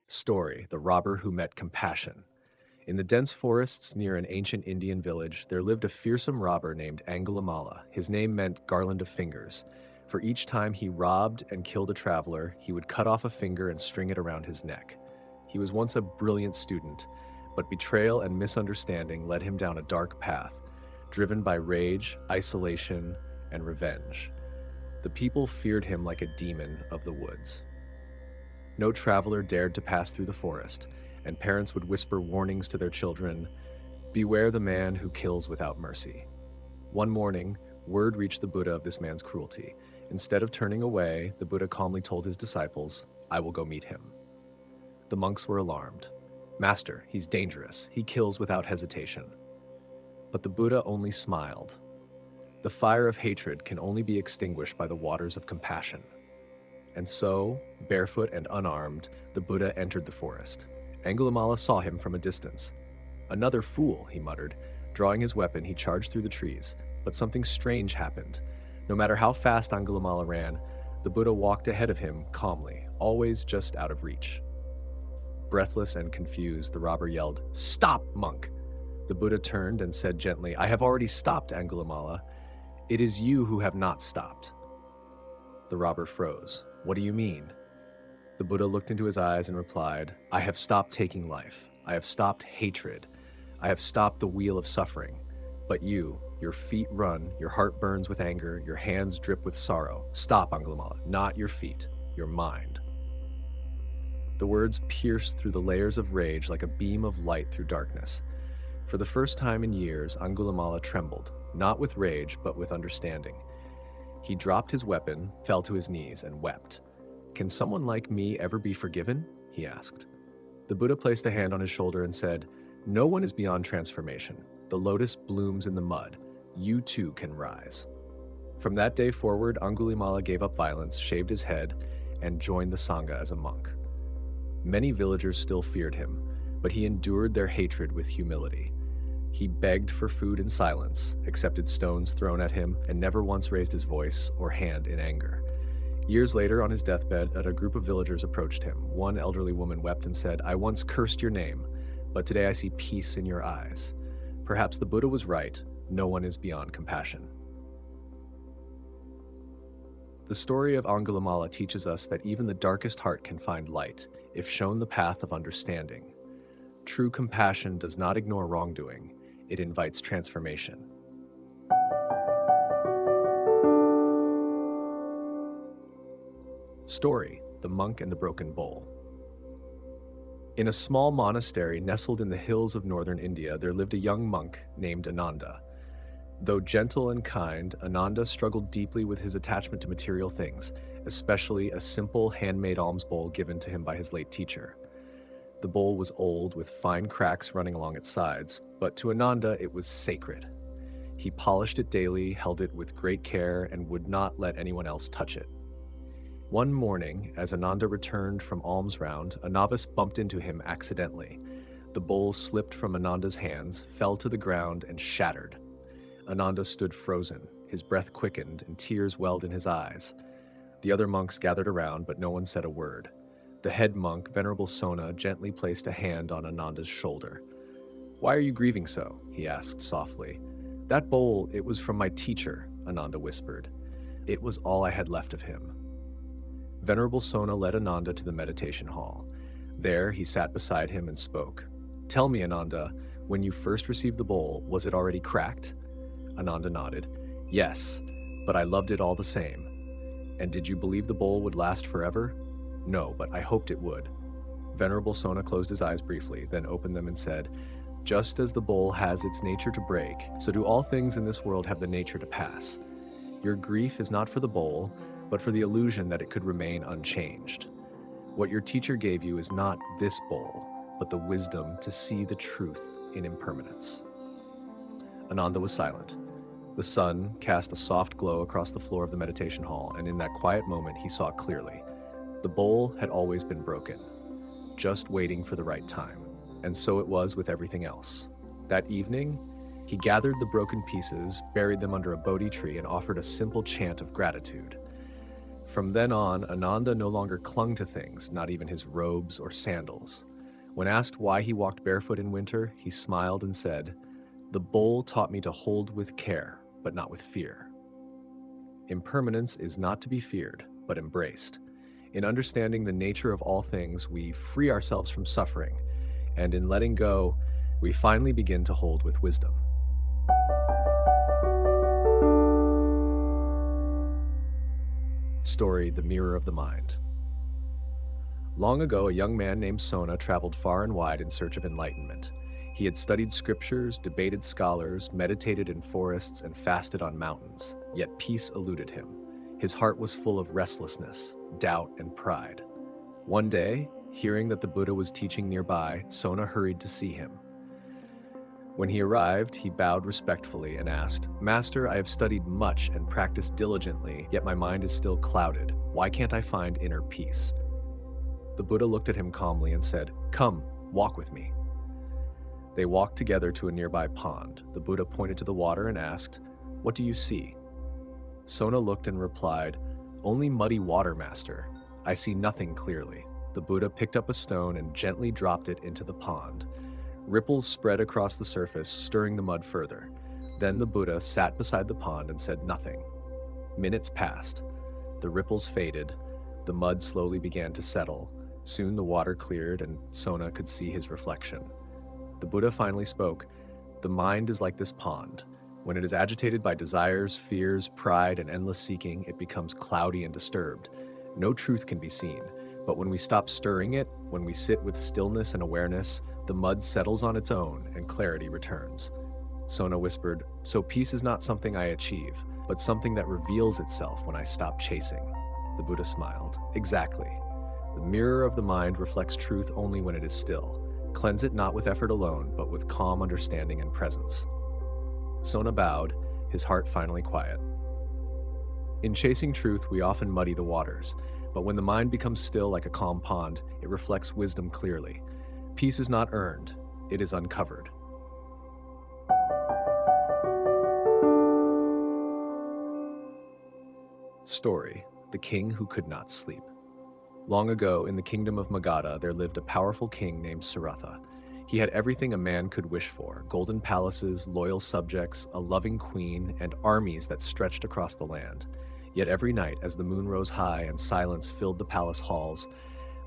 Story: The Robber Who Met Compassion. In the dense forests near an ancient Indian village, there lived a fearsome robber named Angulimala. His name meant garland of fingers. For each time he robbed and killed a traveler, he would cut off a finger and string it around his neck. He was once a brilliant student, but betrayal and misunderstanding led him down a dark path, driven by rage, isolation, and revenge. The people feared him like a demon of the woods. No traveler dared to pass through the forest, and parents would whisper warnings to their children, "Beware the man who kills without mercy." One morning, word reached the Buddha of this man's cruelty. Instead of turning away, the Buddha calmly told his disciples, "I will go meet him." The monks were alarmed. "Master, he's dangerous. He kills without hesitation." But the Buddha only smiled. The fire of hatred can only be extinguished by the waters of compassion. And so, barefoot and unarmed, the Buddha entered the forest. Angulimala saw him from a distance. "Another fool," he muttered. Drawing his weapon, he charged through the trees. But something strange happened. No matter how fast Angulimala ran, the Buddha walked ahead of him calmly, always just out of reach. Breathless and confused, the robber yelled, "Stop, monk!" The Buddha turned and said gently, "I have already stopped, Angulimala. It is you who have not stopped." The robber froze. "What do you mean?" The Buddha looked into his eyes and replied, "I have stopped taking life. I have stopped hatred. I have stopped the wheel of suffering. But you, your feet run, your heart burns with anger, your hands drip with sorrow. Stop, Angulimala, not your feet, your mind." The words pierced through the layers of rage like a beam of light through darkness. For the first time in years, Angulimala trembled, not with rage, but with understanding. He dropped his weapon, fell to his knees, and wept. "Can someone like me ever be forgiven?" he asked. The Buddha placed a hand on his shoulder and said, "No one is beyond transformation. The lotus blooms in the mud. You too can rise." From that day forward, Angulimala gave up violence, shaved his head, and joined the Sangha as a monk. Many villagers still feared him, but he endured their hatred with humility. He begged for food in silence, accepted stones thrown at him, and never once raised his voice or hand in anger. Years later, on his deathbed, a group of villagers approached him. One elderly woman wept and said, "I once cursed your name, but today I see peace in your eyes." Perhaps the Buddha was right. No one is beyond compassion. The story of Angulimala teaches us that even the darkest heart can find light, if shown the path of understanding. True compassion does not ignore wrongdoing. It invites transformation. Story: The Monk and the Broken Bowl. In a small monastery nestled in the hills of northern India, there lived a young monk named Ananda. Though gentle and kind, Ananda struggled deeply with his attachment to material things, especially a simple handmade alms bowl given to him by his late teacher. The bowl was old, with fine cracks running along its sides, but to Ananda it was sacred. He polished it daily, held it with great care, and would not let anyone else touch it. One morning, as Ananda returned from alms round, a novice bumped into him accidentally. The bowl slipped from Ananda's hands, fell to the ground, and shattered. Ananda stood frozen, his breath quickened, and tears welled in his eyes. The other monks gathered around, but no one said a word. The head monk, Venerable Sona, gently placed a hand on Ananda's shoulder. "Why are you grieving so?" he asked softly. "That bowl, it was from my teacher," Ananda whispered. "It was all I had left of him." Venerable Sona led Ananda to the meditation hall. There, he sat beside him and spoke. "Tell me, Ananda, when you first received the bowl, was it already cracked?" Ananda nodded. "Yes, but I loved it all the same." "And did you believe the bowl would last forever?" "No, but I hoped it would." Venerable Sona closed his eyes briefly, then opened them and said, "Just as the bowl has its nature to break, so do all things in this world have the nature to pass. Your grief is not for the bowl, but for the illusion that it could remain unchanged. What your teacher gave you is not this bowl, but the wisdom to see the truth in impermanence." Ananda was silent. The sun cast a soft glow across the floor of the meditation hall, and in that quiet moment he saw clearly. The bowl had always been broken, just waiting for the right time. And so it was with everything else. That evening, He gathered the broken pieces, buried them under a Bodhi tree, and offered a simple chant of gratitude. From then on, Ananda no longer clung to things, not even his robes or sandals. When asked why he walked barefoot in winter, he smiled and said, "The bowl taught me to hold with care, but not with fear." Impermanence is not to be feared, but embraced. In understanding the nature of all things, we free ourselves from suffering, and in letting go, we finally begin to hold with wisdom. Story, The Mirror of the Mind. Long ago, a young man named Sona traveled far and wide in search of enlightenment. He had studied scriptures, debated scholars, meditated in forests, and fasted on mountains, yet peace eluded him. His heart was full of restlessness, doubt, and pride. One day, hearing that the Buddha was teaching nearby, Sona hurried to see him. When he arrived, he bowed respectfully and asked, "Master, I have studied much and practiced diligently, yet my mind is still clouded. Why can't I find inner peace?" The Buddha looked at him calmly and said, "Come, walk with me." They walked together to a nearby pond. The Buddha pointed to the water and asked, "What do you see?" Sona looked and replied, "Only muddy water, Master. I see nothing clearly." The Buddha picked up a stone and gently dropped it into the pond. Ripples spread across the surface, stirring the mud further. Then the Buddha sat beside the pond and said nothing. Minutes passed. The ripples faded. The mud slowly began to settle. Soon the water cleared and Sona could see his reflection. The Buddha finally spoke, "The mind is like this pond. When it is agitated by desires, fears, pride, and endless seeking, it becomes cloudy and disturbed. No truth can be seen. But when we stop stirring it, when we sit with stillness and awareness, the mud settles on its own and clarity returns." Sona whispered, "So peace is not something I achieve, but something that reveals itself when I stop chasing." The Buddha smiled. "Exactly. The mirror of the mind reflects truth only when it is still. Cleanse it not with effort alone, but with calm understanding and presence." Sona bowed, his heart finally quiet. In chasing truth, we often muddy the waters, but when the mind becomes still like a calm pond, it reflects wisdom clearly. Peace is not earned, it is uncovered. Story, The King Who Could Not Sleep. Long ago, in the kingdom of Magadha, there lived a powerful king named Suratha. He had everything a man could wish for: golden palaces, loyal subjects, a loving queen, and armies that stretched across the land. Yet every night, as the moon rose high and silence filled the palace halls,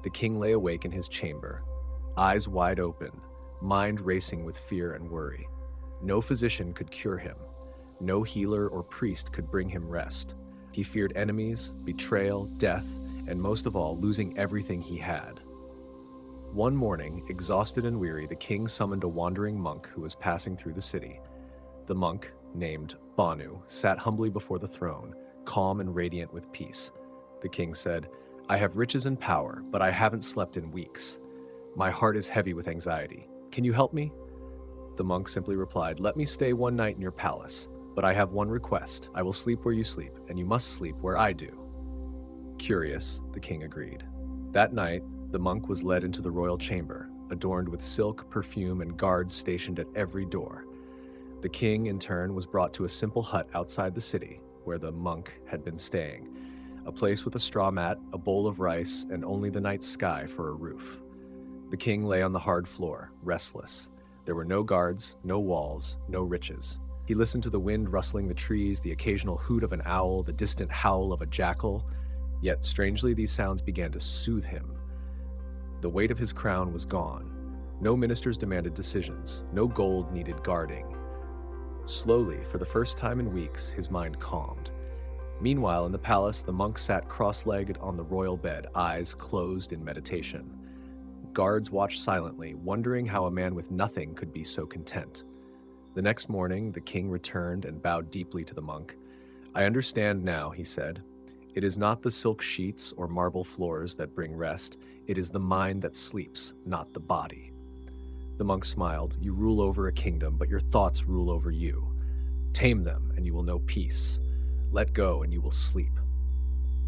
the king lay awake in his chamber, eyes wide open, mind racing with fear and worry. No physician could cure him. No healer or priest could bring him rest. He feared enemies, betrayal, death, and most of all, losing everything he had. One morning, exhausted and weary, the king summoned a wandering monk who was passing through the city. The monk, named Banu, sat humbly before the throne, calm and radiant with peace. The king said, "I have riches and power, but I haven't slept in weeks. My heart is heavy with anxiety. Can you help me?" The monk simply replied, "Let me stay one night in your palace, but I have one request. I will sleep where you sleep, and you must sleep where I do." Curious, the king agreed. That night, the monk was led into the royal chamber, adorned with silk, perfume, and guards stationed at every door. The king, in turn, was brought to a simple hut outside the city, where the monk had been staying, a place with a straw mat, a bowl of rice, and only the night sky for a roof. The king lay on the hard floor, restless. There were no guards, no walls, no riches. He listened to the wind rustling the trees, the occasional hoot of an owl, the distant howl of a jackal. Yet, strangely, these sounds began to soothe him. The weight of his crown was gone. No ministers demanded decisions. No gold needed guarding. Slowly, for the first time in weeks, his mind calmed. Meanwhile, in the palace, the monk sat cross-legged on the royal bed, eyes closed in meditation. Guards watched silently, wondering how a man with nothing could be so content. The next morning, the king returned and bowed deeply to the monk. "I understand now," he said. "It is not the silk sheets or marble floors that bring rest. It is the mind that sleeps, not the body." The monk smiled. "You rule over a kingdom, but your thoughts rule over you. Tame them, and you will know peace. Let go, and you will sleep."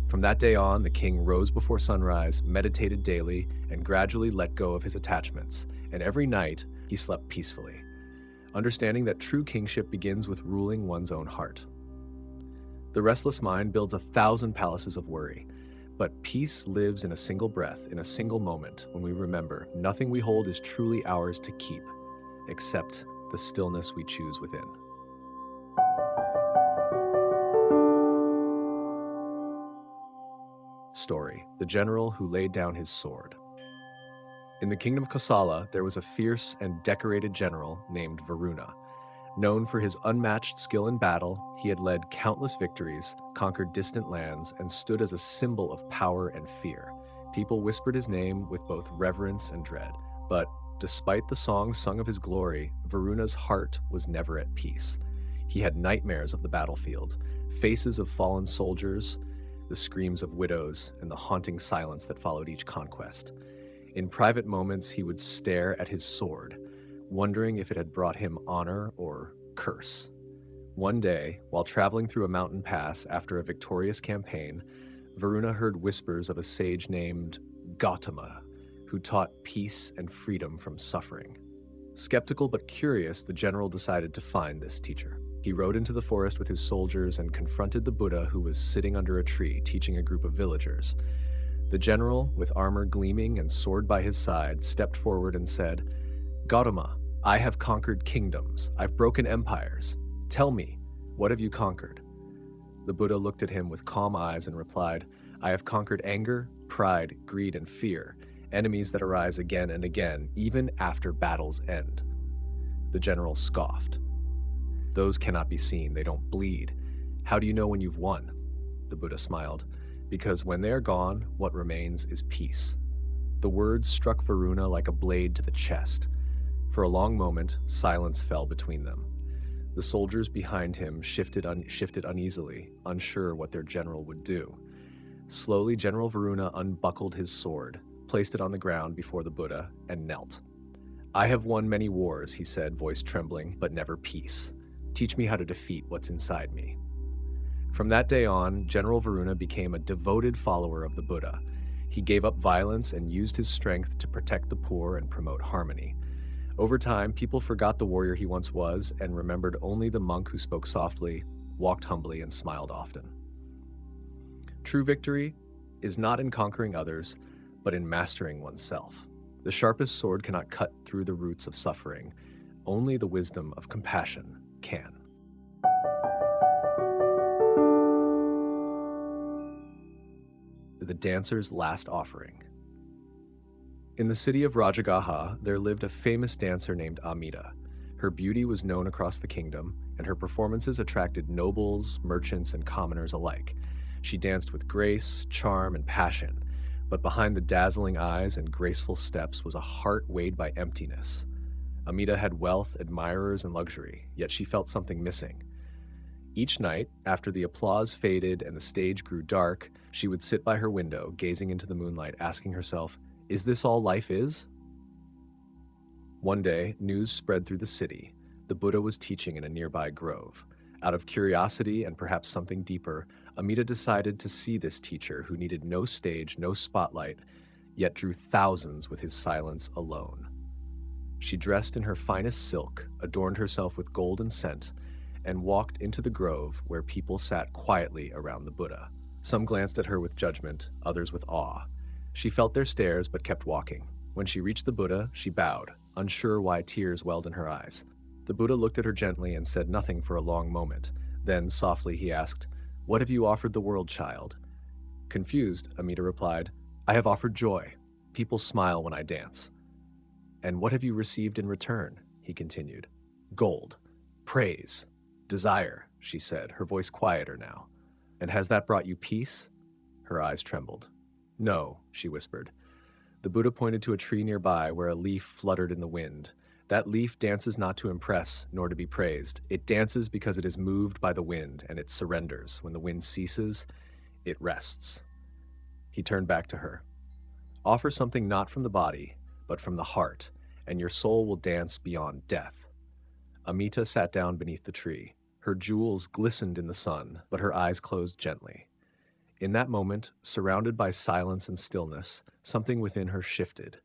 From that day on, the king rose before sunrise, meditated daily, and gradually let go of his attachments, and every night he slept peacefully. understanding that true kingship begins with ruling one's own heart. The restless mind builds 1,000 palaces of worry, but peace lives in a single breath, in a single moment, when we remember nothing we hold is truly ours to keep, except the stillness we choose within. Story: The General Who Laid Down His Sword. In the kingdom of Kosala, there was a fierce and decorated general named Varuna. Known for his unmatched skill in battle, he had led countless victories, conquered distant lands, and stood as a symbol of power and fear. People whispered his name with both reverence and dread. But despite the songs sung of his glory, Varuna's heart was never at peace. He had nightmares of the battlefield, faces of fallen soldiers, the screams of widows, and the haunting silence that followed each conquest. In private moments, he would stare at his sword, wondering if it had brought him honor or curse. One day, while traveling through a mountain pass after a victorious campaign, Varuna heard whispers of a sage named Gautama, who taught peace and freedom from suffering. Skeptical but curious, the general decided to find this teacher. He rode into the forest with his soldiers and confronted the Buddha, who was sitting under a tree teaching a group of villagers. The general, with armor gleaming and sword by his side, stepped forward and said, "Gautama, I have conquered kingdoms. I've broken empires. Tell me, what have you conquered?" The Buddha looked at him with calm eyes and replied, "I have conquered anger, pride, greed, and fear, enemies that arise again and again, even after battles end." The general scoffed. "Those cannot be seen, they don't bleed. How do you know when you've won?" The Buddha smiled. "Because when they are gone, what remains is peace." The words struck Varuna like a blade to the chest. For a long moment, silence fell between them. The soldiers behind him shifted uneasily, unsure what their general would do. Slowly, General Varuna unbuckled his sword, placed it on the ground before the Buddha, and knelt. "I have won many wars," he said, voice trembling, "but never peace. Teach me how to defeat what's inside me." From that day on, General Varuna became a devoted follower of the Buddha. He gave up violence and used his strength to protect the poor and promote harmony. Over time, people forgot the warrior he once was and remembered only the monk who spoke softly, walked humbly, and smiled often. True victory is not in conquering others, but in mastering oneself. The sharpest sword cannot cut through the roots of suffering. Only the wisdom of compassion can. The dancer's last offering. In the city of Rajagaha, there lived a famous dancer named Amida. Her beauty was known across the kingdom, and her performances attracted nobles, merchants, and commoners alike. She danced with grace, charm, and passion, but behind the dazzling eyes and graceful steps was a heart weighed by emptiness. Amida had wealth, admirers, and luxury, yet she felt something missing. Each night, after the applause faded and the stage grew dark, she would sit by her window, gazing into the moonlight, asking herself, "Is this all life is?" One day, news spread through the city. The Buddha was teaching in a nearby grove. Out of curiosity and perhaps something deeper, Amida decided to see this teacher who needed no stage, no spotlight, yet drew thousands with his silence alone. She dressed in her finest silk, adorned herself with gold and scent, and walked into the grove where people sat quietly around the Buddha. Some glanced at her with judgment, others with awe. She felt their stares but kept walking. When she reached the Buddha, she bowed, unsure why tears welled in her eyes. The Buddha looked at her gently and said nothing for a long moment. Then, softly, he asked, "What have you offered the world, child?" Confused, Amida replied, "I have offered joy. People smile when I dance." "And what have you received in return?" he continued. "Gold, praise, desire," she said, her voice quieter now. "And has that brought you peace?" Her eyes trembled. "No," she whispered. The Buddha pointed to a tree nearby where a leaf fluttered in the wind. That leaf dances not to impress, nor to be praised. It dances because it is moved by the wind, and it surrenders. When the wind ceases, it rests. He turned back to her. "Offer something not from the body, but from the heart, and your soul will dance beyond death." Amita sat down beneath the tree. Her jewels glistened in the sun, but her eyes closed gently. In that moment, surrounded by silence and stillness, something within her shifted.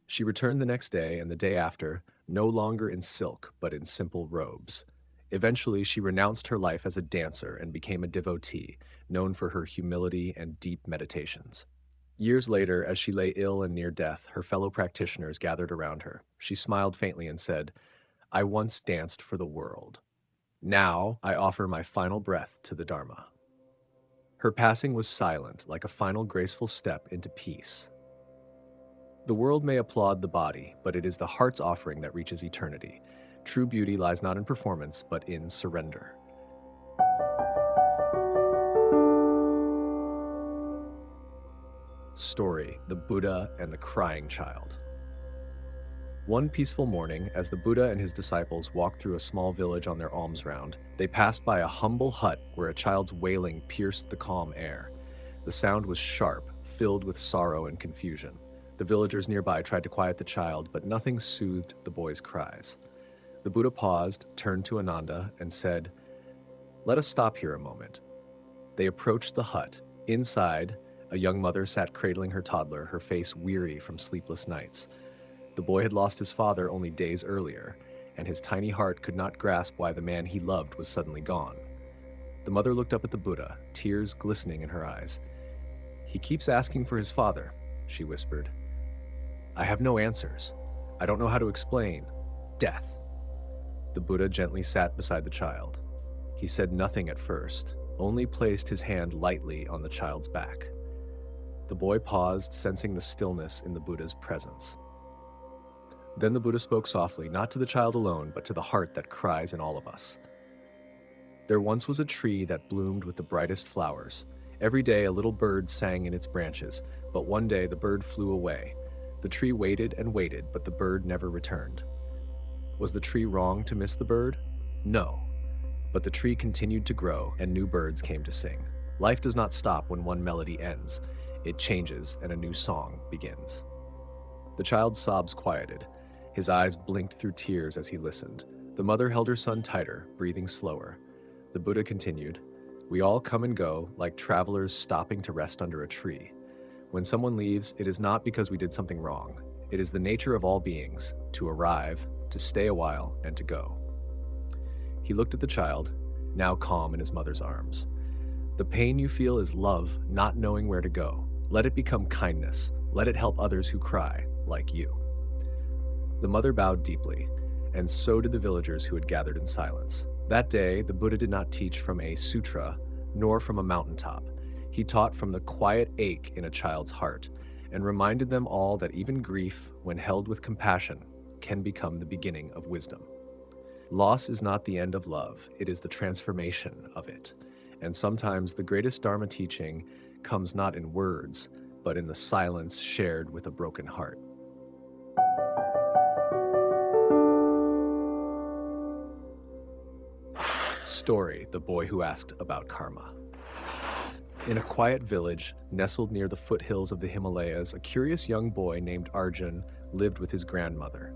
She returned the next day and the day after, no longer in silk, but in simple robes. Eventually, she renounced her life as a dancer and became a devotee, known for her humility and deep meditations. Years later, as she lay ill and near death, her fellow practitioners gathered around her. She smiled faintly and said, "I once danced for the world. Now I offer my final breath to the Dharma." Her passing was silent, like a final graceful step into peace. The world may applaud the body, but it is the heart's offering that reaches eternity. True beauty lies not in performance, but in surrender. Story: The Buddha and the Crying Child. One peaceful morning, as the Buddha and his disciples walked through a small village on their alms round, they passed by a humble hut where a child's wailing pierced the calm air. The sound was sharp, filled with sorrow and confusion. The villagers nearby tried to quiet the child, but nothing soothed the boy's cries. The Buddha paused, turned to Ananda, and said, "Let us stop here a moment." They approached the hut. Inside, a young mother sat cradling her toddler, her face weary from sleepless nights. The boy had lost his father only days earlier, and his tiny heart could not grasp why the man he loved was suddenly gone. The mother looked up at the Buddha, tears glistening in her eyes. "He keeps asking for his father," she whispered. "I have no answers. I don't know how to explain. Death." The Buddha gently sat beside the child. He said nothing at first, only placed his hand lightly on the child's back. The boy paused, sensing the stillness in the Buddha's presence. Then the Buddha spoke softly, not to the child alone, but to the heart that cries in all of us. There once was a tree that bloomed with the brightest flowers. Every day a little bird sang in its branches, but one day the bird flew away. The tree waited and waited, but the bird never returned. Was the tree wrong to miss the bird? No. But the tree continued to grow, and new birds came to sing. Life does not stop when one melody ends. It changes, and a new song begins. The child's sobs quieted. His eyes blinked through tears as he listened. The mother held her son tighter, breathing slower. The Buddha continued, "We all come and go, like travelers stopping to rest under a tree. When someone leaves, it is not because we did something wrong. It is the nature of all beings, to arrive, to stay a while, and to go." He looked at the child, now calm in his mother's arms. "The pain you feel is love, not knowing where to go. Let it become kindness. Let it help others who cry, like you." The mother bowed deeply, and so did the villagers who had gathered in silence. That day, the Buddha did not teach from a sutra, nor from a mountaintop. He taught from the quiet ache in a child's heart, and reminded them all that even grief, when held with compassion, can become the beginning of wisdom. Loss is not the end of love, it is the transformation of it. And sometimes the greatest Dharma teaching comes not in words, but in the silence shared with a broken heart. Story: The Boy Who Asked About Karma. In a quiet village, nestled near the foothills of the Himalayas, a curious young boy named Arjun lived with his grandmother.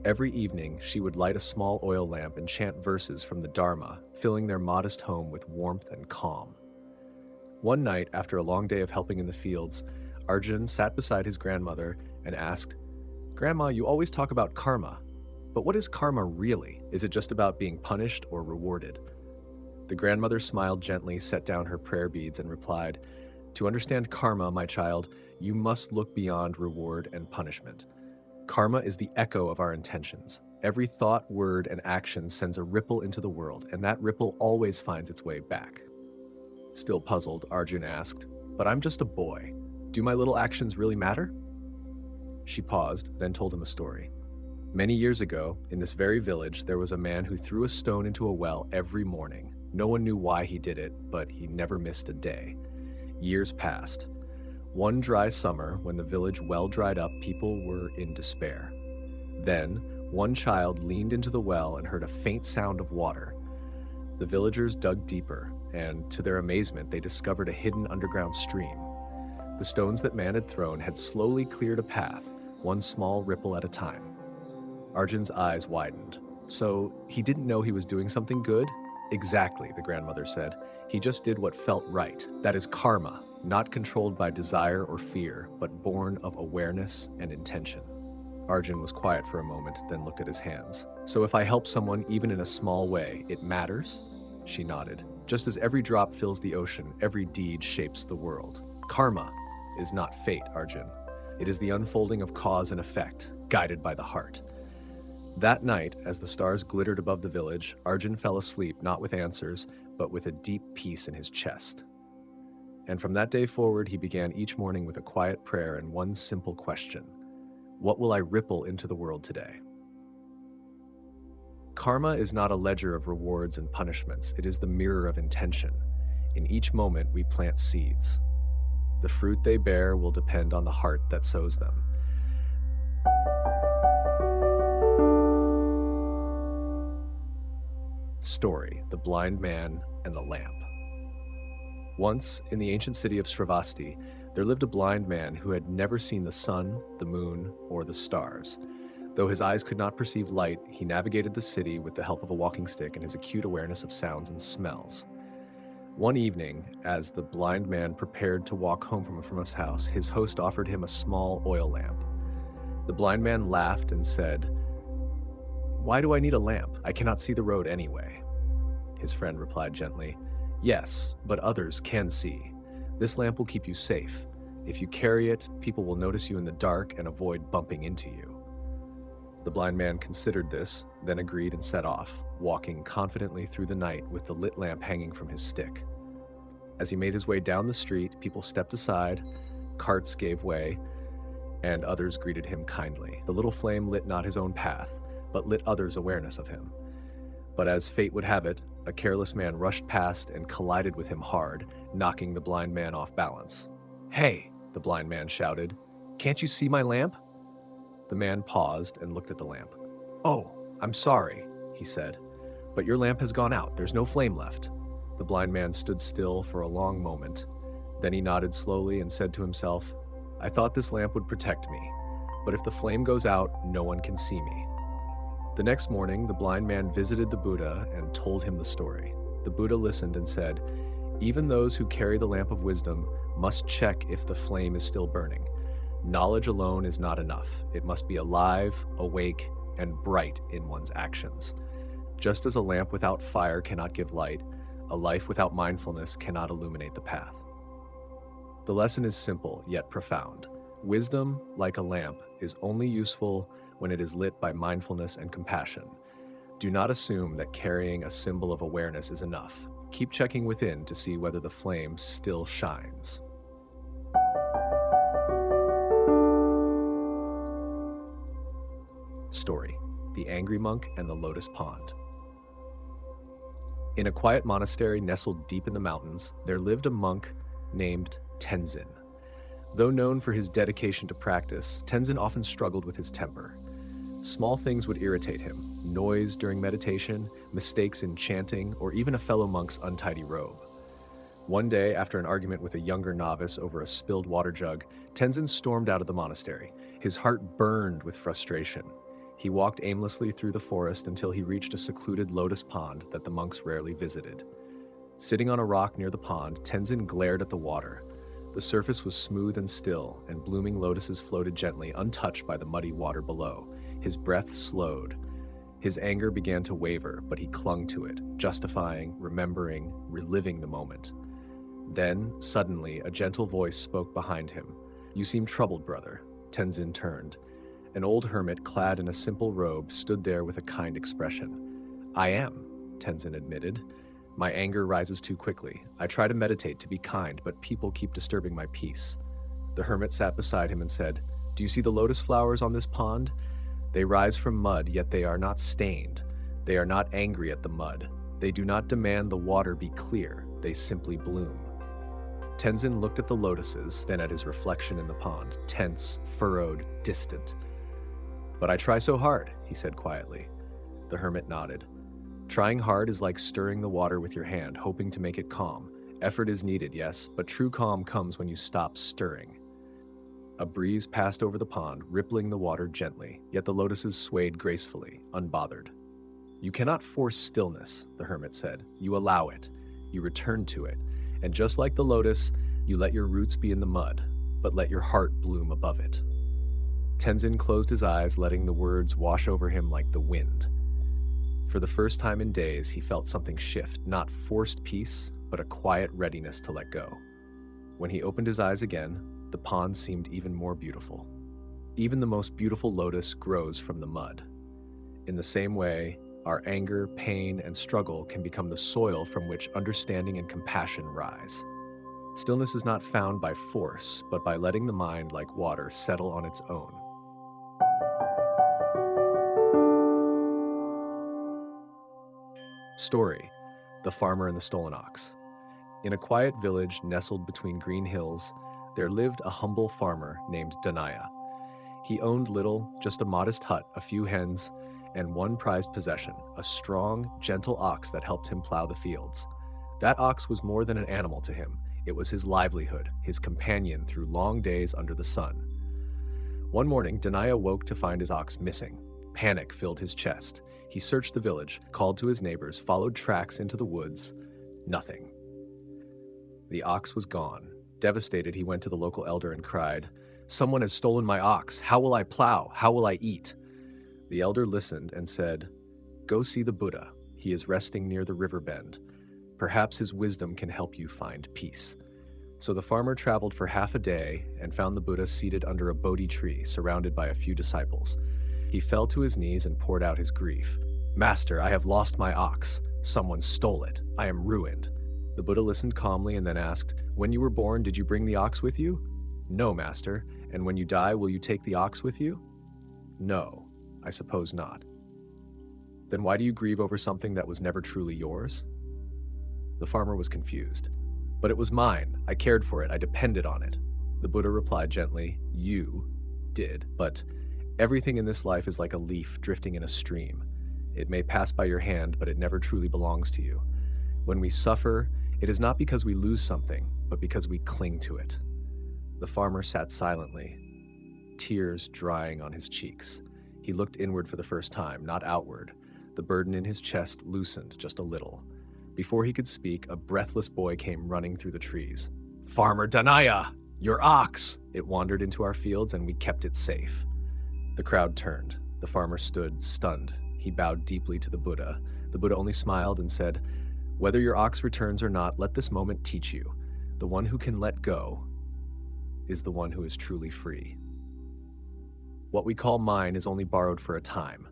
Every evening, she would light a small oil lamp and chant verses from the Dharma, filling their modest home with warmth and calm. One night, after a long day of helping in the fields, Arjun sat beside his grandmother and asked, "Grandma, you always talk about karma, but what is karma really? Is it just about being punished or rewarded?" The grandmother smiled gently, set down her prayer beads, and replied, "To understand karma, my child, you must look beyond reward and punishment. Karma is the echo of our intentions. Every thought, word, and action sends a ripple into the world, and that ripple always finds its way back." Still puzzled, Arjun asked, "But I'm just a boy. Do my little actions really matter?" She paused, then told him a story. Many years ago, in this very village, there was a man who threw a stone into a well every morning. No one knew why he did it, but he never missed a day. Years passed. One dry summer, when the village well dried up, people were in despair. Then, one child leaned into the well and heard a faint sound of water. The villagers dug deeper, and to their amazement, they discovered a hidden underground stream. The stones that man had thrown had slowly cleared a path, one small ripple at a time. Arjun's eyes widened. So, he didn't know he was doing something good? Exactly, the grandmother said. He just did what felt right. That is karma, not controlled by desire or fear, but born of awareness and intention. Arjun was quiet for a moment, then looked at his hands. So if I help someone, even in a small way, it matters? She nodded. Just as every drop fills the ocean, every deed shapes the world. Karma is not fate, Arjun. It is the unfolding of cause and effect, guided by the heart. That night, as the stars glittered above the village, Arjun fell asleep not with answers, but with a deep peace in his chest. And from that day forward, he began each morning with a quiet prayer and one simple question: what will I ripple into the world today? Karma is not a ledger of rewards and punishments. It is the mirror of intention. In each moment, we plant seeds. The fruit they bear will depend on the heart that sows them. Story: The Blind Man and the Lamp. Once, in the ancient city of Sravasti, there lived a blind man who had never seen the sun, the moon, or the stars. Though his eyes could not perceive light, he navigated the city with the help of a walking stick and his acute awareness of sounds and smells. One evening, as the blind man prepared to walk home from his house, his host offered him a small oil lamp. The blind man laughed and said, "Why do I need a lamp? I cannot see the road anyway." His friend replied gently, "Yes, but others can see. This lamp will keep you safe. If you carry it, people will notice you in the dark and avoid bumping into you." The blind man considered this, then agreed and set off, walking confidently through the night with the lit lamp hanging from his stick. As he made his way down the street, people stepped aside, carts gave way, and others greeted him kindly. The little flame lit not his own path, but lit others' awareness of him. But as fate would have it, a careless man rushed past and collided with him hard, knocking the blind man off balance. "Hey!" the blind man shouted. "Can't you see my lamp?" The man paused and looked at the lamp. "Oh, I'm sorry," he said, "but your lamp has gone out. There's no flame left." The blind man stood still for a long moment. Then he nodded slowly and said to himself, "I thought this lamp would protect me, but if the flame goes out, no one can see me." The next morning, the blind man visited the Buddha and told him the story. The Buddha listened and said, "Even those who carry the lamp of wisdom must check if the flame is still burning. Knowledge alone is not enough. It must be alive, awake, and bright in one's actions. Just as a lamp without fire cannot give light, a life without mindfulness cannot illuminate the path." The lesson is simple, yet profound. Wisdom, like a lamp, is only useful when it is lit by mindfulness and compassion. Do not assume that carrying a symbol of awareness is enough. Keep checking within to see whether the flame still shines. Story: The Angry Monk and the Lotus Pond. In a quiet monastery nestled deep in the mountains, there lived a monk named Tenzin. Though known for his dedication to practice, Tenzin often struggled with his temper. Small things would irritate him: noise during meditation, mistakes in chanting, or even a fellow monk's untidy robe. One day, after an argument with a younger novice over a spilled water jug, Tenzin stormed out of the monastery. His heart burned with frustration. He walked aimlessly through the forest until he reached a secluded lotus pond that the monks rarely visited. Sitting on a rock near the pond, Tenzin glared at the water. The surface was smooth and still, and blooming lotuses floated gently, untouched by the muddy water below. His breath slowed. His anger began to waver, but he clung to it, justifying, remembering, reliving the moment. Then, suddenly, a gentle voice spoke behind him. "You seem troubled, brother." Tenzin turned. An old hermit clad in a simple robe stood there with a kind expression. "I am," Tenzin admitted. "My anger rises too quickly. I try to meditate, to be kind, but people keep disturbing my peace." The hermit sat beside him and said, "Do you see the lotus flowers on this pond? They rise from mud, yet they are not stained. They are not angry at the mud. They do not demand the water be clear. They simply bloom." Tenzin looked at the lotuses, then at his reflection in the pond, tense, furrowed, distant. "But I try so hard," he said quietly. The hermit nodded. "Trying hard is like stirring the water with your hand, hoping to make it calm. Effort is needed, yes, but true calm comes when you stop stirring." A breeze passed over the pond, rippling the water gently, yet the lotuses swayed gracefully, unbothered. "You cannot force stillness," the hermit said. "You allow it. You return to it. And just like the lotus, you let your roots be in the mud, but let your heart bloom above it." Tenzin closed his eyes, letting the words wash over him like the wind. For the first time in days, he felt something shift, not forced peace, but a quiet readiness to let go. When he opened his eyes again, the pond seemed even more beautiful. Even the most beautiful lotus grows from the mud. In the same way, our anger, pain, and struggle can become the soil from which understanding and compassion rise. Stillness is not found by force, but by letting the mind, like water, settle on its own. Story: The Farmer and the Stolen Ox. In a quiet village nestled between green hills, there lived a humble farmer named Danaya. He owned little, just a modest hut, a few hens, and one prized possession, a strong, gentle ox that helped him plow the fields. That ox was more than an animal to him. It was his livelihood, his companion through long days under the sun. One morning, Danaya woke to find his ox missing. Panic filled his chest. He searched the village, called to his neighbors, followed tracks into the woods. Nothing. The ox was gone. Devastated, he went to the local elder and cried, "Someone has stolen my ox. How will I plow? How will I eat?" The elder listened and said, "Go see the Buddha. He is resting near the river bend. Perhaps his wisdom can help you find peace." So the farmer traveled for half a day and found the Buddha seated under a Bodhi tree, surrounded by a few disciples. He fell to his knees and poured out his grief. "Master, I have lost my ox. Someone stole it. I am ruined." The Buddha listened calmly and then asked, "When you were born, did you bring the ox with you?" "No, master." "And when you die, will you take the ox with you?" "No, I suppose not." "Then why do you grieve over something that was never truly yours?" The farmer was confused. "But it was mine. I cared for it. I depended on it." The Buddha replied gently, "You did, but everything in this life is like a leaf drifting in a stream. It may pass by your hand, but it never truly belongs to you. When we suffer, it is not because we lose something, but because we cling to it." The farmer sat silently, tears drying on his cheeks. He looked inward for the first time, not outward. The burden in his chest loosened just a little. Before he could speak, a breathless boy came running through the trees. "Farmer Danaya, your ox!" "It wandered into our fields and we kept it safe." The crowd turned. The farmer stood, stunned. He bowed deeply to the Buddha. The Buddha only smiled and said, "Whether your ox returns or not, let this moment teach you. The one who can let go is the one who is truly free. What we call mine is only borrowed for a time.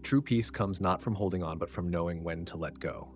True peace comes not from holding on, but from knowing when to let go."